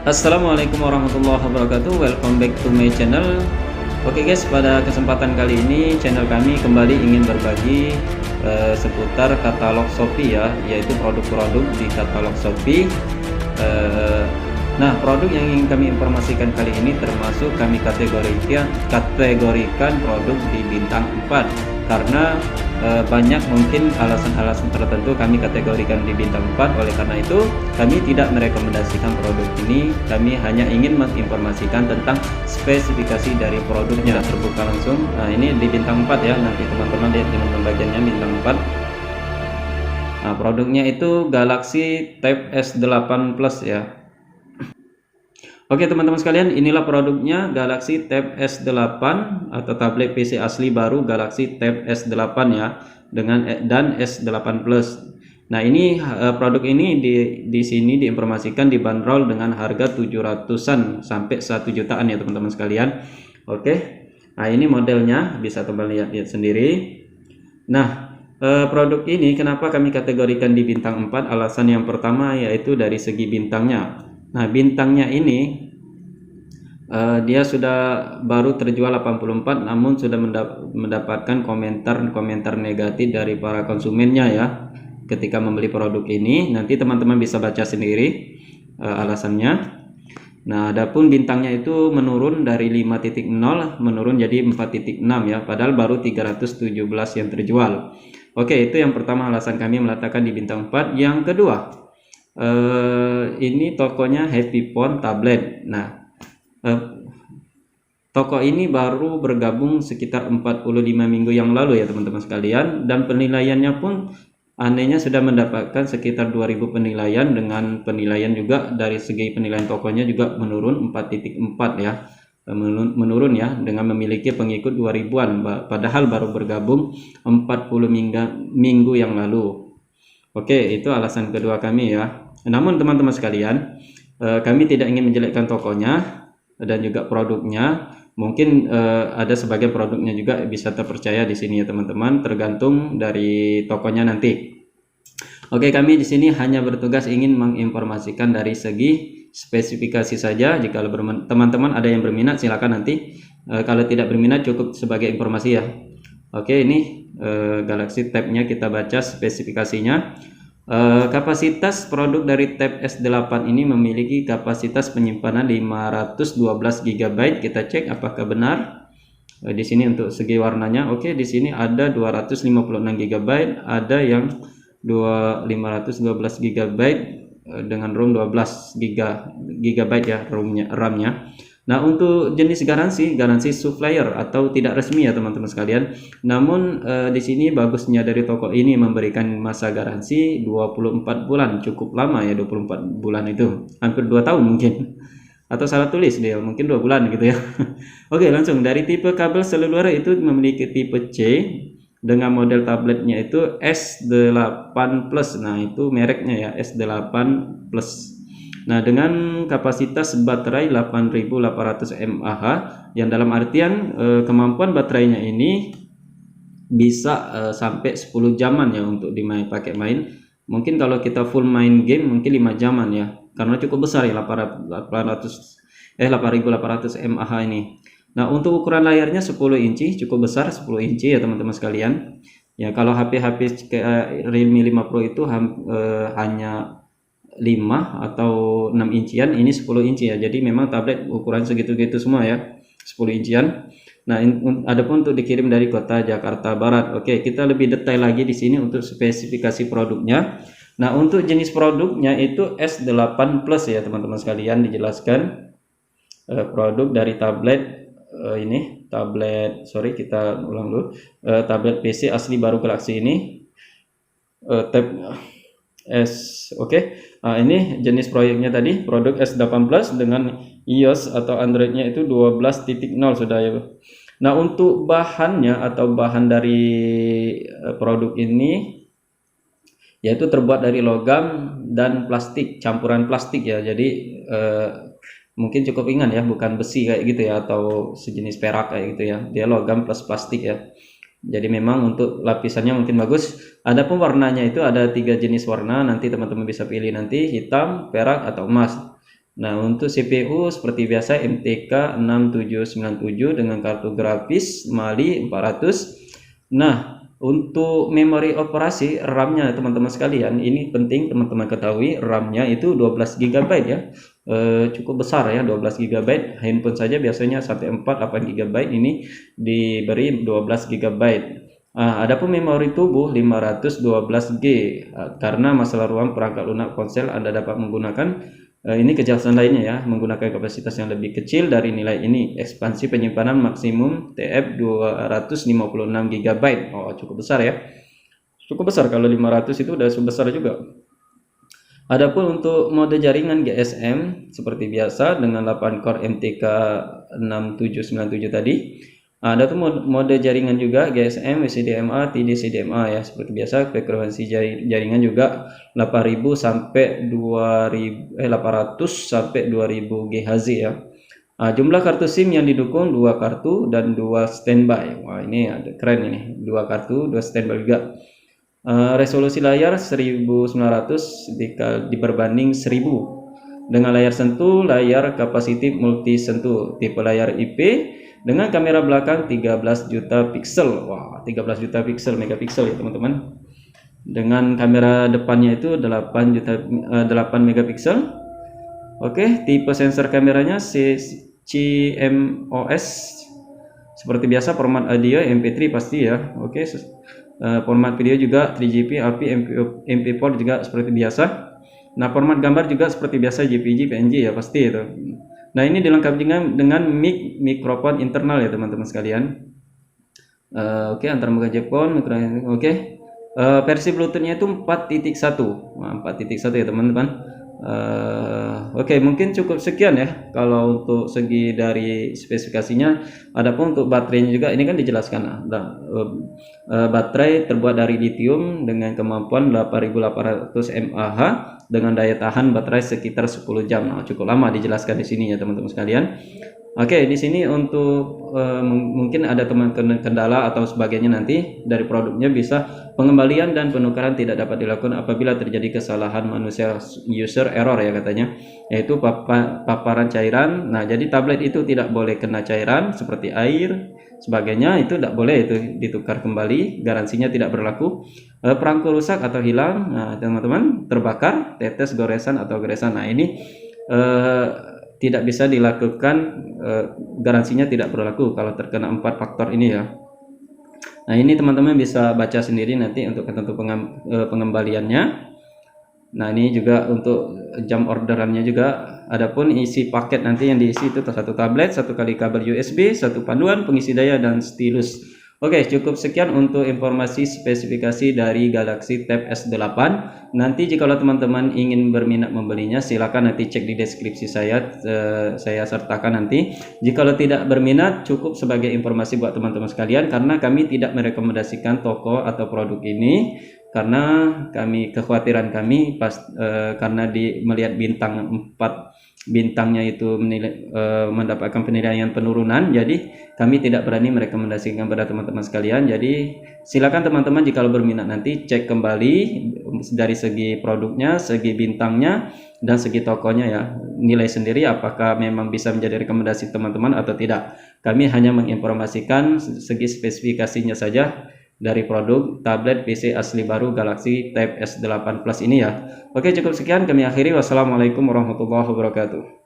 Assalamualaikum warahmatullahi wabarakatuh. Welcome back to my channel. Oke guys, pada kesempatan kali ini channel kami kembali ingin berbagi seputar katalog Shopee ya, yaitu produk-produk di katalog Shopee. Nah, produk yang ingin kami informasikan kali ini termasuk kami kategorikan produk di bintang 4 karena banyak mungkin alasan-alasan tertentu kami kategorikan di bintang 4. Oleh karena itu kami tidak merekomendasikan produk ini, kami hanya ingin menginformasikan tentang spesifikasi dari produknya. Terbuka langsung. Nah, ini di bintang 4 ya, nanti teman-teman lihat di bagiannya bintang 4. Nah, produknya itu Galaxy Tab S8 Plus ya. Oke teman-teman sekalian, inilah produknya Galaxy Tab S8 atau tablet PC asli baru Galaxy Tab S8 ya, dan S8 Plus. Nah, ini produk ini di sini diinformasikan dibanderol dengan harga 700-an sampai 1 jutaan ya teman-teman sekalian. Oke. Nah, ini modelnya, bisa teman lihat sendiri. Nah, produk ini kenapa kami kategorikan di bintang 4? Alasan yang pertama yaitu dari segi bintangnya. Nah, bintangnya ini dia sudah baru terjual 84, namun sudah mendapatkan komentar negatif dari para konsumennya ya ketika membeli produk ini. Nanti teman-teman bisa baca sendiri alasannya. Nah, adapun bintangnya itu menurun dari 5.0 menurun jadi 4.6 ya, padahal baru 317 yang terjual. Oke, itu yang pertama alasan kami meletakkan di bintang 4. Yang kedua, ini tokonya Happy Phone Tablet. Nah, toko ini baru bergabung sekitar 45 minggu yang lalu ya teman-teman sekalian, dan penilaiannya pun anehnya sudah mendapatkan sekitar 2000 penilaian, dengan penilaian juga dari segi penilaian tokonya juga menurun 4.4 ya, menurun ya, dengan memiliki pengikut 2000-an padahal baru bergabung 40 minggu yang lalu. Oke, itu alasan kedua kami ya. Namun teman-teman sekalian, kami tidak ingin menjelekkan tokonya dan juga produknya. Mungkin ada sebagian produknya juga bisa terpercaya di sini ya teman-teman, tergantung dari tokonya nanti. Oke, kami di sini hanya bertugas ingin menginformasikan dari segi spesifikasi saja. Jika teman-teman ada yang berminat silakan nanti, kalau tidak berminat cukup sebagai informasi ya. Oke, ini Galaxy Tab-nya kita baca spesifikasinya. Kapasitas produk dari Tab S8 ini memiliki kapasitas penyimpanan 512 GB. Kita cek apakah benar. Di sini untuk segi warnanya, oke, di sini ada 256 GB, ada yang 512 GB dengan ROM 12 GB ya RAM-nya. Nah, untuk jenis garansi supplier atau tidak resmi ya teman-teman sekalian. Namun di sini bagusnya dari toko ini memberikan masa garansi 24 bulan, cukup lama ya, 24 bulan itu hampir 2 tahun mungkin. Atau salah tulis dia, mungkin 2 bulan gitu ya. Oke, langsung dari tipe kabel seluler itu memiliki tipe C dengan model tabletnya itu S8 Plus. Nah, itu mereknya ya, S8 Plus. Nah, dengan kapasitas baterai 8800 mAh, yang dalam artian kemampuan baterainya ini bisa sampai 10 jaman ya untuk pakai main. Mungkin kalau kita full main game mungkin 5 jaman ya, karena cukup besar ya 8800 mAh ini. Nah, untuk ukuran layarnya 10 inci, cukup besar 10 inci ya teman-teman sekalian. Ya, kalau HP kayak Realme 5 Pro itu hanya 5 atau 6 incian, ini 10 inci ya. Jadi memang tablet ukuran segitu-gitu semua ya, 10 incian. Nah, adapun untuk dikirim dari kota Jakarta Barat. Oke, kita lebih detail lagi di sini untuk spesifikasi produknya. Nah, untuk jenis produknya itu S8 Plus ya teman-teman sekalian, dijelaskan produk dari tablet ini, kita ulang dulu, tablet PC asli baru Galaxy ini, Tab oke. Nah, ini jenis proyeknya tadi, produk S8 Plus dengan iOS atau Androidnya itu 12.0 sudah ya. Nah, untuk bahannya atau bahan dari produk ini yaitu terbuat dari logam dan plastik, campuran plastik ya. Jadi mungkin cukup ringan ya, bukan besi kayak gitu ya, atau sejenis perak kayak gitu ya. Dia logam plus plastik ya. Jadi memang untuk lapisannya mungkin bagus. Adapun warnanya itu ada 3 jenis warna, nanti teman-teman bisa pilih nanti, hitam, perak atau emas. Nah, untuk CPU seperti biasa MTK 6797 dengan kartu grafis Mali 400. Nah, untuk memori operasi RAM-nya teman-teman sekalian, ini penting teman-teman ketahui, RAM-nya itu 12 GB ya. Cukup besar ya, 12 GB. Handphone saja biasanya sampai 48 GB, ini diberi 12 GB. Adapun memori tubuh 512 GB. Karena masalah ruang perangkat lunak ponsel, Anda dapat menggunakan ini kejelasan lainnya ya, menggunakan kapasitas yang lebih kecil dari nilai ini. Ekspansi penyimpanan maksimum TF 256 GB. Oh, cukup besar ya. Cukup besar, kalau 500 itu udah sebesar juga. Adapun untuk mode jaringan GSM seperti biasa dengan 8 core MTK 6797 tadi. Ada tuh mode jaringan juga GSM, WCDMA, TD-CDMA ya, seperti biasa. Frekuensi jaringan juga 8000 sampai 800 sampai 2000 GHz ya. Jumlah kartu SIM yang didukung 2 kartu dan 2 standby. Wah, ini ada keren ini, 2 kartu, 2 standby juga. Resolusi layar 1900 diperbanding 1000. Dengan layar sentuh, layar kapasitif multi sentuh, tipe layar IP dengan kamera belakang 13 juta piksel. Wah, 13 juta piksel megapiksel ya teman-teman. Dengan kamera depannya itu 8 megapiksel. Oke, tipe sensor kameranya CMOS. Seperti biasa, format audio MP3 pasti ya. Oke, format video juga 3GP, API, MP4 juga seperti biasa. Nah, format gambar juga seperti biasa JPG, PNG ya pasti itu. Nah, ini dilengkapi dengan mikrofon internal ya teman-teman sekalian. Oke, antar muka Jepon, oke. Versi Bluetooth-nya itu 4.1. Nah, 4.1 ya teman-teman. Oke, mungkin cukup sekian ya kalau untuk segi dari spesifikasinya. Adapun untuk baterainya juga ini kan dijelaskan. Baterai terbuat dari lithium dengan kemampuan 8800 mAh dengan daya tahan baterai sekitar 10 jam. Nah, cukup lama dijelaskan di sini ya teman-teman sekalian. Oke, di sini untuk mungkin ada teman kendala atau sebagainya nanti dari produknya, bisa pengembalian dan penukaran tidak dapat dilakukan apabila terjadi kesalahan manusia, user error ya katanya, yaitu paparan cairan. Nah, jadi tablet itu tidak boleh kena cairan seperti air sebagainya, itu tidak boleh, itu ditukar kembali, garansinya tidak berlaku. Perangko rusak atau hilang, nah teman-teman, terbakar, tetes, goresan atau geresan, nah ini tidak bisa dilakukan, garansinya tidak berlaku kalau terkena 4 faktor ini ya. Nah, ini teman-teman bisa baca sendiri nanti untuk ketentuan pengembaliannya. Nah, ini juga untuk jam orderannya juga. Adapun isi paket nanti yang diisi itu satu tablet, satu kali kabel USB, satu panduan, pengisi daya, dan stylus. Oke, cukup sekian untuk informasi spesifikasi dari Galaxy Tab S8. Nanti jika teman-teman ingin berminat membelinya, silakan nanti cek di deskripsi saya sertakan nanti. Jika tidak berminat, cukup sebagai informasi buat teman-teman sekalian, karena kami tidak merekomendasikan toko atau produk ini, karena kekhawatiran kami karena melihat bintang 4 bintangnya itu mendapatkan penilaian penurunan, jadi kami tidak berani merekomendasikan pada teman-teman sekalian. Jadi silakan teman-teman jika berminat nanti cek kembali dari segi produknya, segi bintangnya, dan segi tokonya ya, nilai sendiri apakah memang bisa menjadi rekomendasi teman-teman atau tidak. Kami hanya menginformasikan segi spesifikasinya saja dari produk tablet PC asli baru Galaxy Tab S8 Plus ini ya. Oke, cukup sekian kami akhiri. Wassalamualaikum warahmatullahi wabarakatuh.